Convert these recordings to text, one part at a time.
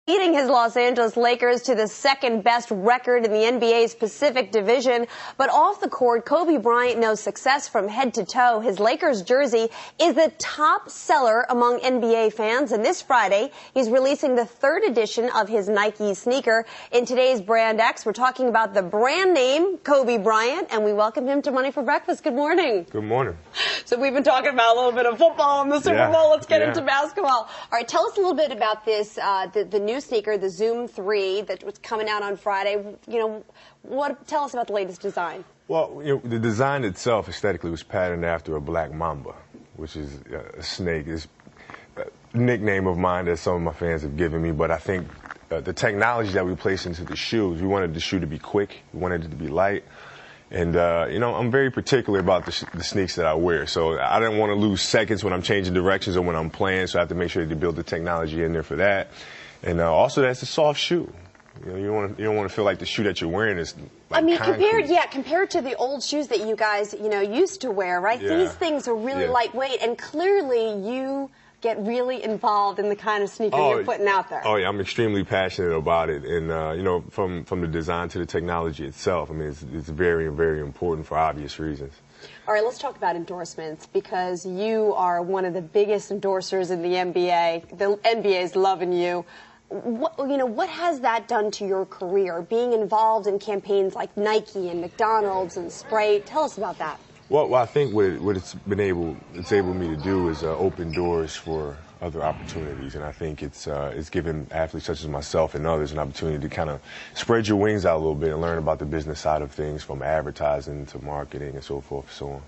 Leading his Los Angeles Lakers to the second best record in the NBA's Pacific Division. But off the court, Kobe Bryant knows success from head to toe. His Lakers jersey is the top seller among NBA fans. And this Friday, he's releasing the third edition of his Nike sneaker. In today's Brand X, we're talking about the brand name, Kobe Bryant, and we welcome him to Money for Breakfast. Good morning. Good morning. So we've been talking about a little bit of football and the Super Bowl. Let's get into basketball. All right, tell us a little bit about this, the new sneaker, the Zoom 3 that was coming out on Friday. Tell us about the latest design. Well, the design itself aesthetically was patterned after a black mamba, which is a snake. It's a nickname of mine that some of my fans have given me, but I think the technology that we placed into the shoes, we wanted the shoe to be quick, we wanted it to be light. And, I'm very particular about the sneaks that I wear. So I didn't want to lose seconds when I'm changing directions or when I'm playing, so I have to make sure to build the technology in there for that. And also, that's a soft shoe. You don't want to feel like the shoe that you're wearing is like compared to the old shoes that you guys, used to wear, right? Yeah. These things are really lightweight, and clearly you get really involved in the kind of sneaker you're putting out there. Oh, yeah, I'm extremely passionate about it. And, from the design to the technology itself, I mean, it's very, very important for obvious reasons. All right, let's talk about endorsements, because you are one of the biggest endorsers in the NBA. The NBA is loving you. What has that done to your career, being involved in campaigns like Nike and McDonald's and Sprite? Tell us about that. Well, I think what it's able me to do is open doors for other opportunities, and I think it's given athletes such as myself and others an opportunity to kind of spread your wings out a little bit and learn about the business side of things, from advertising to marketing and so forth and so on.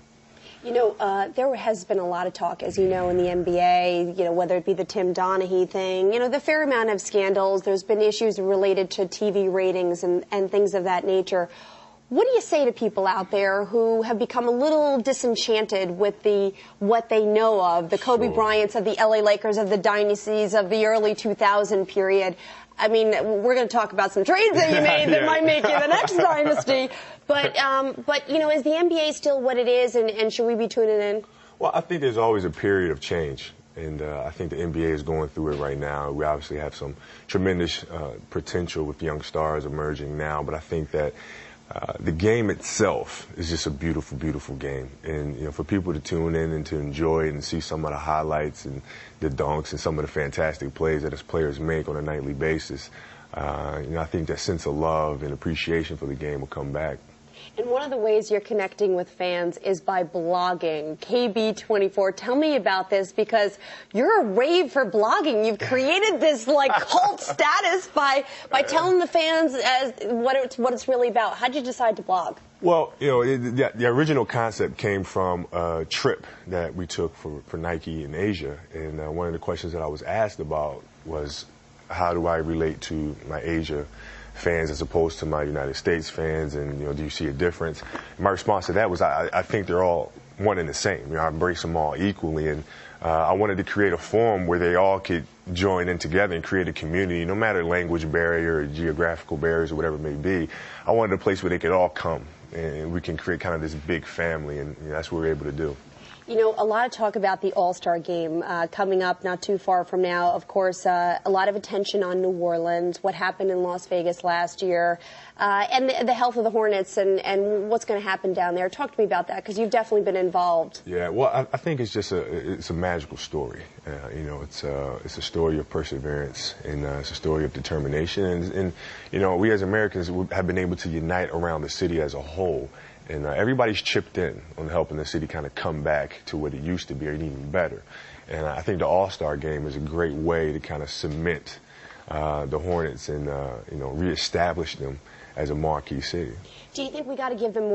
There has been a lot of talk, as you know, in the NBA, whether it be the Tim Donaghy thing, the fair amount of scandals. There's been issues related to TV ratings and things of that nature. What do you say to people out there who have become a little disenchanted with what they know of, the Kobe Bryants of the LA Lakers, of the dynasties of the early 2000 period? I mean, we're going to talk about some trades that you made that might make you the next dynasty. But is the NBA still what it is, and should we be tuning in? Well, I think there's always a period of change. And I think the NBA is going through it right now. We obviously have some tremendous potential with young stars emerging now, but I think that the game itself is just a beautiful, beautiful game. And, for people to tune in and to enjoy it and see some of the highlights and the dunks and some of the fantastic plays that his players make on a nightly basis, I think that sense of love and appreciation for the game will come back. And one of the ways you're connecting with fans is by blogging. KB24, tell me about this, because you're a rave for blogging. You've created this cult status by telling the fans what it's really about. How did you decide to blog? Well, the original concept came from a trip that we took for Nike in Asia, and one of the questions that I was asked about was, how do I relate to my Asia fans as opposed to my United States fans, and do you see a difference? And my response to that was, I think they're all one and the same. I embrace them all equally, and I wanted to create a forum where they all could join in together and create a community, no matter language barrier or geographical barriers or whatever it may be. I wanted a place where they could all come and we can create kind of this big family, and that's what we're able to do. A lot of talk about the All-Star game coming up not too far from now. Of course, a lot of attention on New Orleans, what happened in Las Vegas last year, and the health of the Hornets and what's going to happen down there. Talk to me about that, because you've definitely been involved. Yeah, well, I think it's just it's a magical story. It's a story of perseverance, and it's a story of determination. And we as Americans have been able to unite around the city as a whole. And everybody's chipped in on helping the city kind of come back to what it used to be, or even better. And I think the All-Star game is a great way to kind of cement the Hornets and, reestablish them as a marquee city. Do you think we got to give them more